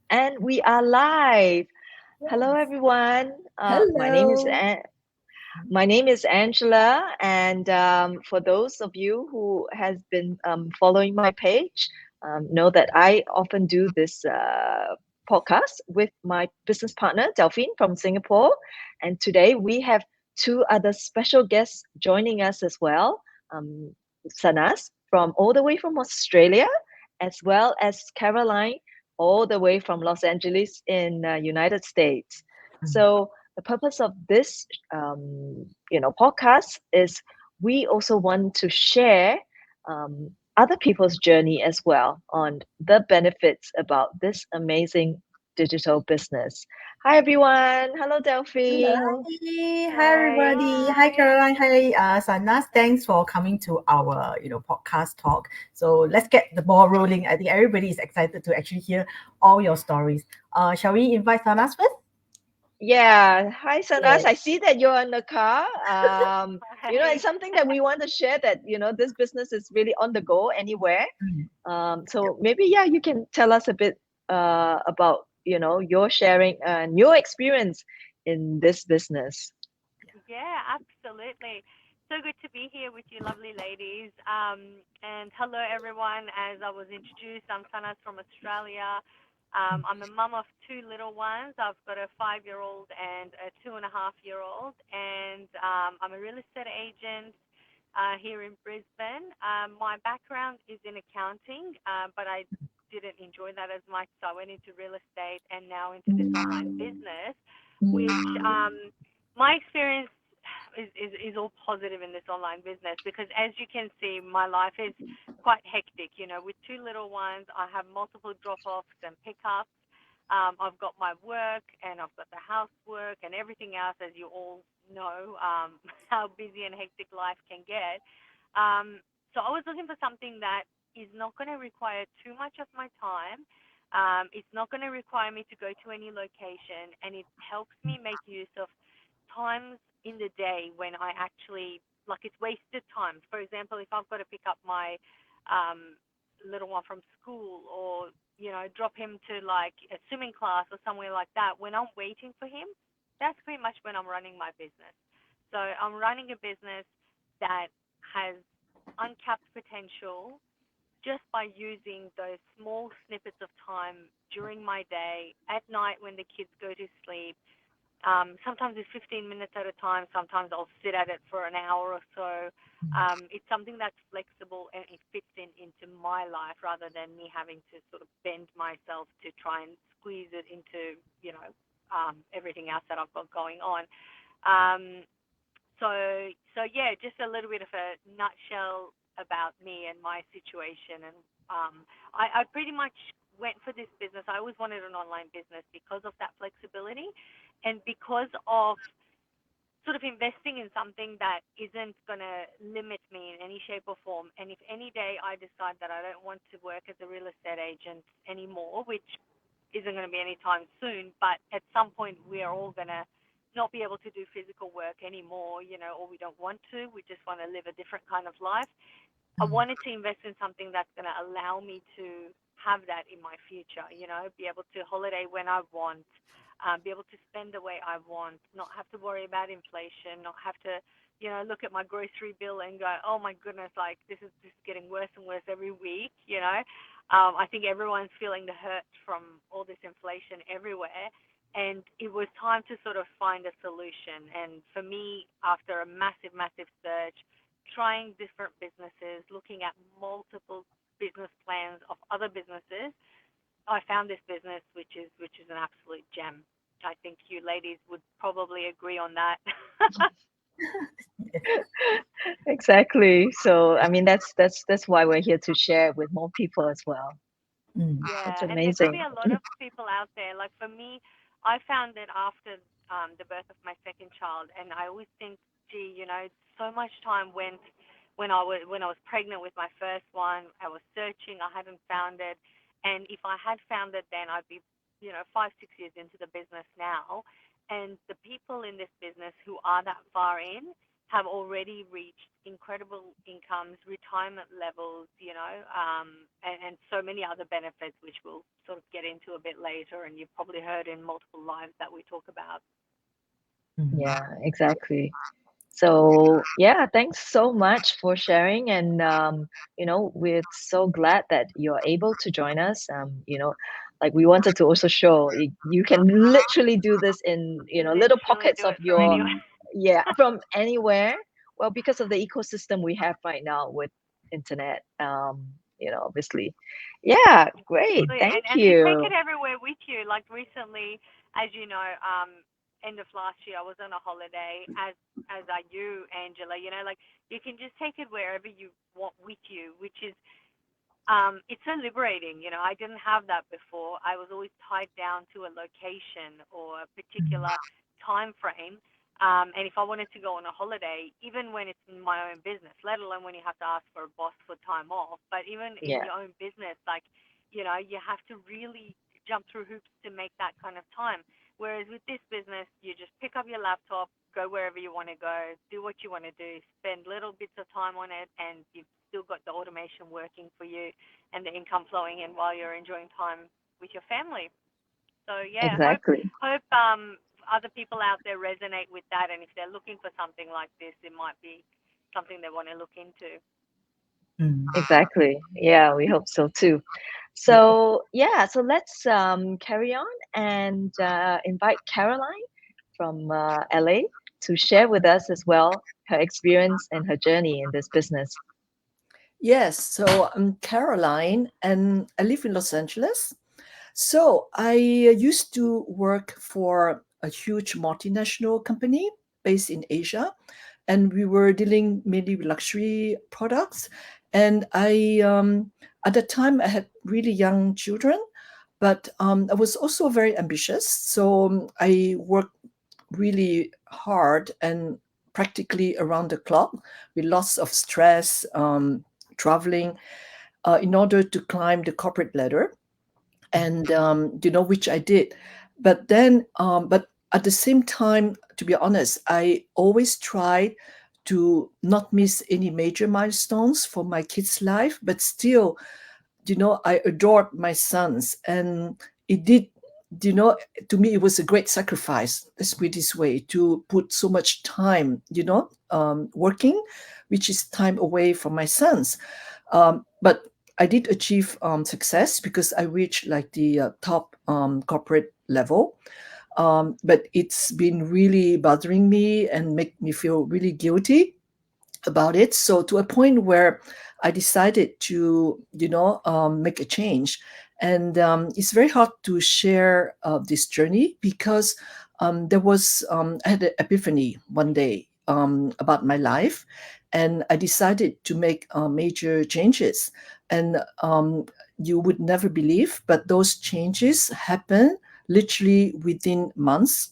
And we are live. Hello, Yes. everyone. Hello. My name is Angela, and for those of you who has been following my page, know that I often do this podcast with my business partner Delphine from Singapore, and today we have two other special guests joining us as well. Sanas from all the way from Australia, as well as Caroline all the way from Los Angeles in United States. Mm. So the purpose of this podcast is we also want to share other people's journey as well on the benefits about this amazing digital business. Hi everyone. Hello Delphine. Hello. Hi, Hi. everybody. Hi, Caroline. Hi, Sanas. Thanks for coming to our, podcast talk. So let's get the ball rolling. I think everybody is excited to actually hear all your stories. Shall we invite Sanas first? Yeah, hi Sanas. I Yes. see that you're in the car. It's Hi. something that we want to share that, this business is really on the go anywhere. Mm. Yep. So maybe, yeah, you can tell us a bit about, your sharing and your experience in this business. Yeah, absolutely. So good to be here with you, lovely ladies. And hello, everyone. As I was introduced, I'm Sanas from Australia. I'm a mum of two little ones. I've got a 5-year-old and a 2.5-year-old. And I'm a real estate agent here in Brisbane. My background is in accounting, but I didn't enjoy that as much. So I went into real estate and now into this online business, which my experience is all positive in this online business because as you can see, my life is quite hectic. With two little ones, I have multiple drop-offs and pickups. I've got my work and I've got the housework and everything else, as you all know, how busy and hectic life can get. So I was looking for something that is not going to require too much of my time. It's not going to require me to go to any location, and it helps me make use of times in the day when I actually like it's wasted time. For example, if I've got to pick up my little one from school or drop him to like a swimming class or somewhere like that, when I'm waiting for him, that's pretty much when I'm running my business. So I'm running a business that has uncapped potential just by using those small snippets of time during my day, at night when the kids go to sleep. Sometimes it's 15 minutes at a time. Sometimes I'll sit at it for an hour or so. It's something that's flexible and it fits into my life rather than me having to sort of bend myself to try and squeeze it into, everything else that I've got going on. Um, so yeah, just a little bit of a nutshell about me and my situation. And I pretty much went for this business. I always wanted an online business because of that flexibility, and because of sort of investing in something that isn't going to limit me in any shape or form. And if any day I decide that I don't want to work as a real estate agent anymore, which isn't going to be anytime soon, but at some point we are all going to not be able to do physical work anymore, or we don't want to. We just want to live a different kind of life. I wanted to invest in something that's going to allow me to have that in my future, be able to holiday when I want, be able to spend the way I want, not have to worry about inflation, not have to, look at my grocery bill and go, oh my goodness, like this is just getting worse and worse every week. I think everyone's feeling the hurt from all this inflation everywhere. And it was time to sort of find a solution. And for me, after a massive, massive search, trying different businesses, looking at multiple business plans of other businesses, I found this business which is an absolute gem. I think you ladies would probably agree on that. Exactly. So, I mean, that's why we're here to share with more people as well. Mm. That's Yeah, and there could be amazing. a lot of people out there. Like for me, I found that after the birth of my second child, and I always think, gee, so much time went when I was pregnant with my first one. I was searching, I hadn't found it, and if I had found it, then I'd be, 5, 6 years into the business now. And the people in this business who are that far in, have already reached incredible incomes, retirement levels, and so many other benefits, which we'll sort of get into a bit later. And you've probably heard in multiple lives that we talk about. Yeah, exactly. So yeah, thanks so much for sharing. And we're so glad that you're able to join us. Like we wanted to also show you can literally do this in little Literally pockets do of it from your, anywhere. yeah, from anywhere. Well, because of the ecosystem we have right now with internet, obviously. Yeah, great. Absolutely. Thank And you take you. it everywhere with you. Like recently, as you know, end of last year, I was on a holiday, as are you, Angela. Like you can just take it wherever you want with you, which is it's so liberating. I didn't have that before. I was always tied down to a location or a particular time frame. And if I wanted to go on a holiday, even when it's in my own business, let alone when you have to ask for a boss for time off, but even in Yeah, your own business, like, you have to really jump through hoops to make that kind of time. Whereas with this business, you just pick up your laptop, go wherever you want to go, do what you want to do, spend little bits of time on it, and you've still got the automation working for you and the income flowing in while you're enjoying time with your family. So yeah, exactly. hope other people out there resonate with that, and if they're looking for something like this, it might be something they want to look into. Mm. Exactly. Yeah, we hope so too. Yeah. So, yeah, so let's carry on and invite Caroline from LA to share with us as well her experience and her journey in this business. Yes, so I'm Caroline and I live in Los Angeles. So I used to work for a huge multinational company based in Asia, and we were dealing mainly with luxury products. And at the time, I had really young children, but I was also very ambitious. So I worked really hard and practically around the clock with lots of stress, traveling in order to climb the corporate ladder, and which I did. But at the same time, to be honest, I always tried to not miss any major milestones for my kids' life, but still, I adored my sons, and it did, you know, to me, it was a great sacrifice, let's put it this way, to put so much time, working, which is time away from my sons. But I did achieve success because I reached like the top corporate level. But it's been really bothering me and make me feel really guilty about it. So to a point where I decided to, make a change. And it's very hard to share this journey because I had an epiphany one day about my life, and I decided to make major changes. And you would never believe, but those changes happen literally within months.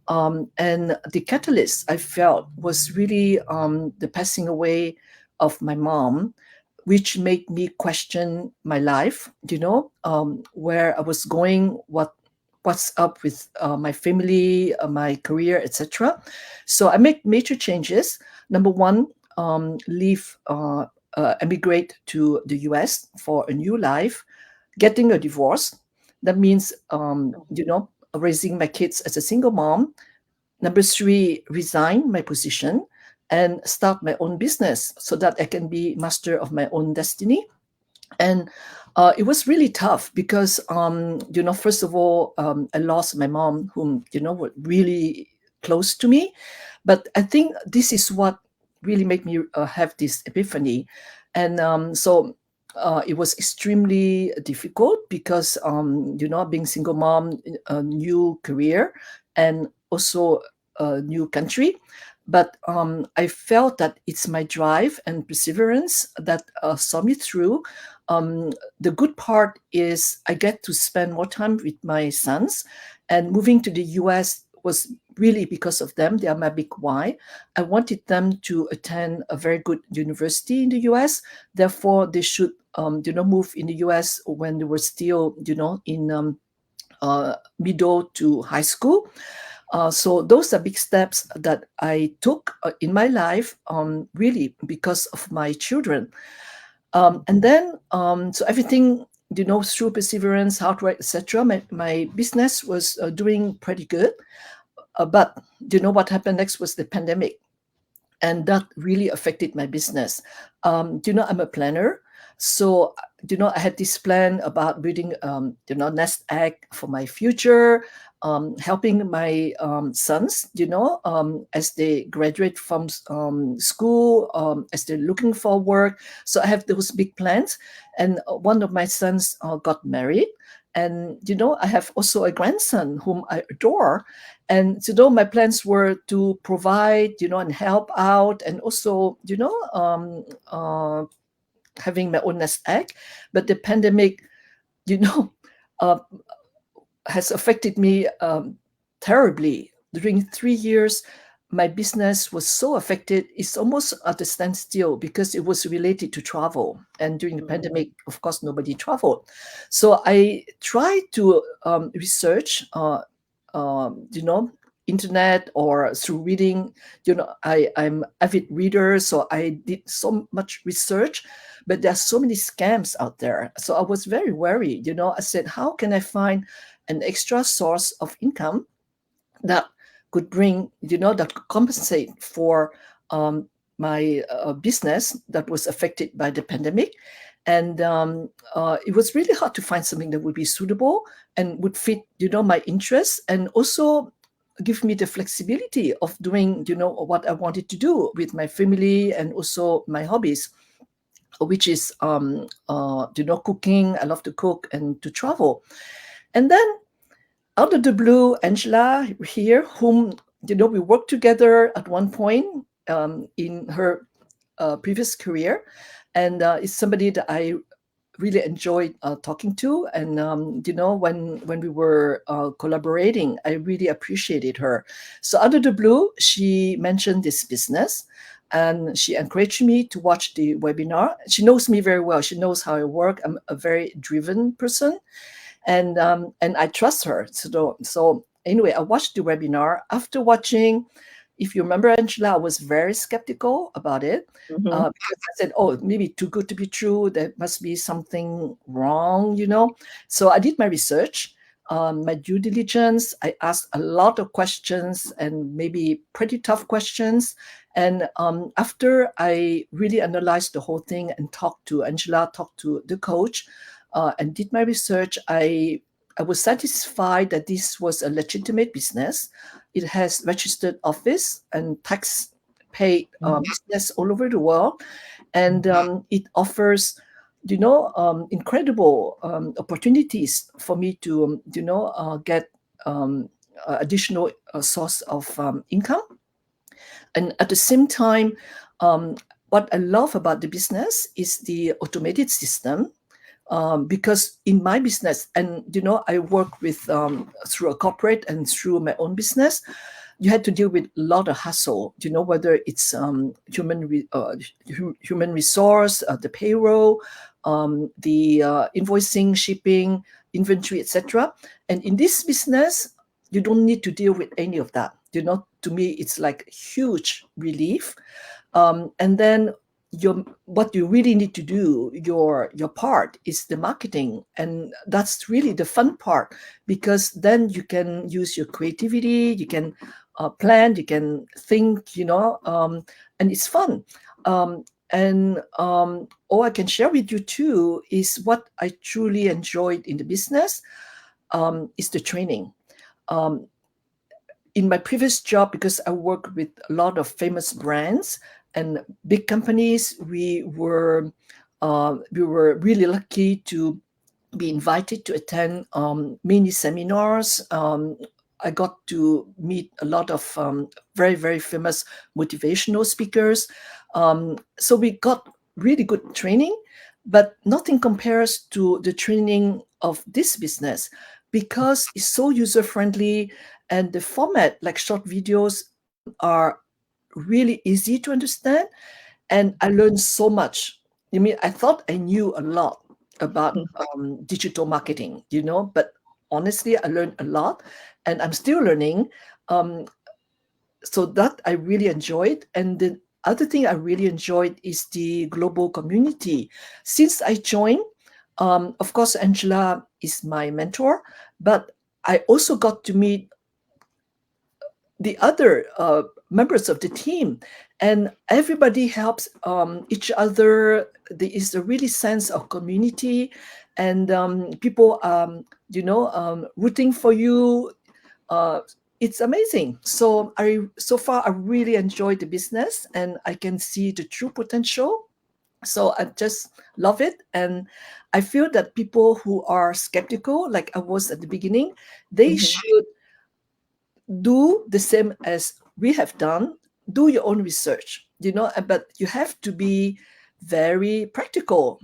And the catalyst I felt was really the passing away of my mom, which made me question my life, where I was going, what's up with my family, my career, etc. So I made major changes. Number one, leave, emigrate to the US for a new life, getting a divorce. That means, raising my kids as a single mom. Number three, resign my position and start my own business so that I can be master of my own destiny. And it was really tough because, first of all, I lost my mom, whom, were really close to me. But I think this is what really made me have this epiphany. And so it was extremely difficult because, being single mom, a new career, and also a new country. But I felt that it's my drive and perseverance that saw me through. The good part is I get to spend more time with my sons, and moving to the US was really because of them. They are my big why. I wanted them to attend a very good university in the US. Therefore, they should, move in the US when they were still, in middle to high school. So those are big steps that I took in my life, really because of my children. And then, so everything, through perseverance, hard work, etc., my business was doing pretty good. But what happened next was the pandemic, and that really affected my business. I'm a planner, so I had this plan about building nest egg for my future, helping my sons, as they graduate from school, as they're looking for work. So I have those big plans, and one of my sons got married. And I have also a grandson whom I adore, and my plans were to provide, and help out, and also, having my own nest egg. But the pandemic, you know, uh, has affected me terribly. During 3 years, my business was so affected, it's almost at a standstill because it was related to travel. And during the pandemic, of course, nobody traveled. So I tried to research, internet or through reading. I'm avid reader, so I did so much research, but there are so many scams out there. So I was very worried. I said, how can I find an extra source of income that could bring, that could compensate for my business that was affected by the pandemic. And it was really hard to find something that would be suitable and would fit, my interests, and also give me the flexibility of doing, what I wanted to do with my family and also my hobbies, which is, cooking. I love to cook and to travel. And then out of the blue, Angela here, whom we worked together at one point in her previous career, and is somebody that I really enjoyed talking to. And when we were collaborating, I really appreciated her. So out of the blue, she mentioned this business, and she encouraged me to watch the webinar. She knows me very well. She knows how I work. I'm a very driven person, and I trust her. So anyway, I watched the webinar. After watching, if you remember, Angela, I was very skeptical about it, because I said, "Oh, maybe too good to be true. There must be something wrong," So I did my research, my due diligence. I asked a lot of questions, and maybe pretty tough questions. And after I really analyzed the whole thing and talked to Angela, talked to the coach, and did my research, I was satisfied that this was a legitimate business. It has registered office and tax paid business all over the world, and it offers, incredible opportunities for me to, get additional source of income. And at the same time, what I love about the business is the automated system. Because in my business, and I work with through a corporate and through my own business, you had to deal with a lot of hassle. Whether it's human resource, the payroll, the invoicing, shipping, inventory, etc. And in this business, you don't need to deal with any of that. To me, it's like huge relief. And then what you really need to do, your part, is the marketing, and that's really the fun part, because then you can use your creativity, you can plan, you can think, and it's fun. And all I can share with you too is what I truly enjoyed in the business, is the training. In my previous job, because I worked with a lot of famous brands and big companies, we were really lucky to be invited to attend many seminars. I got to meet a lot of very, very famous motivational speakers. So we got really good training, but nothing compares to the training of this business, because it's so user-friendly, and the format, like short videos, are really easy to understand. And I learned so much. I thought I knew a lot about digital marketing, but honestly, I learned a lot, and I'm still learning. Um, so that I really enjoyed. And the other thing I really enjoyed is the global community. Since I joined, of course, Angela is my mentor, but I also got to meet the other members of the team, and everybody helps each other. There is a really sense of community, and people, rooting for you. uh, it's amazing. So so far I really enjoyed the business, and I can see the true potential. So I just love it, and I feel that people who are skeptical, like I was at the beginning, they Mhm. should do the same as we have done. Do your own research, but you have to be very practical.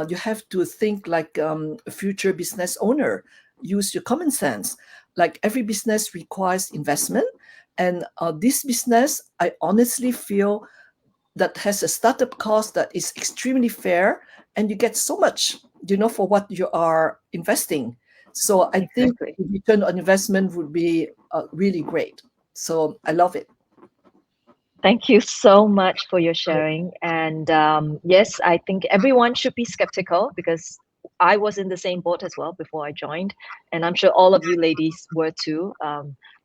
You have to think like a future business owner. Use your common sense. Like every business requires investment, and this business, I honestly feel, that has a startup cost that is extremely fair, and you get so much, for what you are investing. So I think Exactly. the return on investment would be really great. So I love it. Thank you so much for your sharing. And yes, I think everyone should be skeptical because I was in the same boat as well before I joined. And I'm sure all of you ladies were too.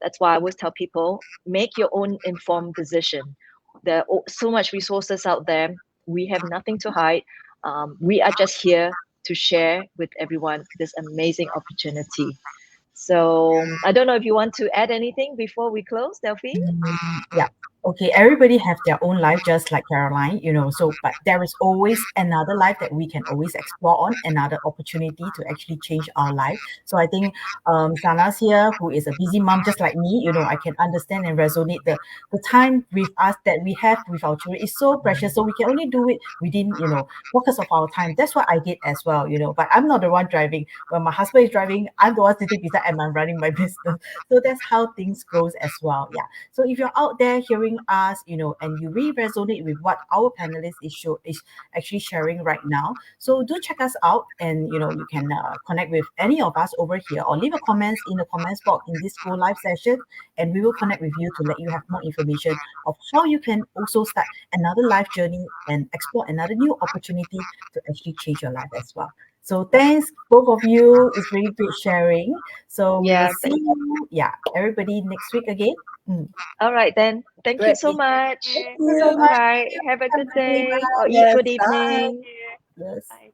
That's why I always tell people make your own informed decision. There are so much resources out there. We have nothing to hide. We are just here to share with everyone this amazing opportunity. So I don't know if you want to add anything before we close, Delphine. Yeah. Okay. Everybody have their own life, just like Caroline, so, but there is always another life that we can always explore on, another opportunity to actually change our life. So I think Sana's here, who is a busy mom, just like me, I can understand and resonate the time with us that we have with our children is so precious. So we can only do it within, focus of our time. That's what I did as well, but I'm not the one driving. When my husband is driving, I'm the one sitting beside and I'm running my business. So that's how things goes as well. Yeah. So if you're out there hearing us, and you really resonate with what our panelist is actually sharing right now, so do check us out, and you can connect with any of us over here, or leave a comments in the comments box in this Go Live session, and we will connect with you to let you have more information of how you can also start another life journey and explore another new opportunity to actually change your life as well. So thanks both of you. It's really great sharing. So we will Yeah, see you, yeah, everybody next week again. Mm. all right then. Thank you Great. so Thank much. Thank you. you so All much. You. right. Have a Have a good good day. day or Bye. eat Yes, good bye. Thank evening. you. Yes. Bye.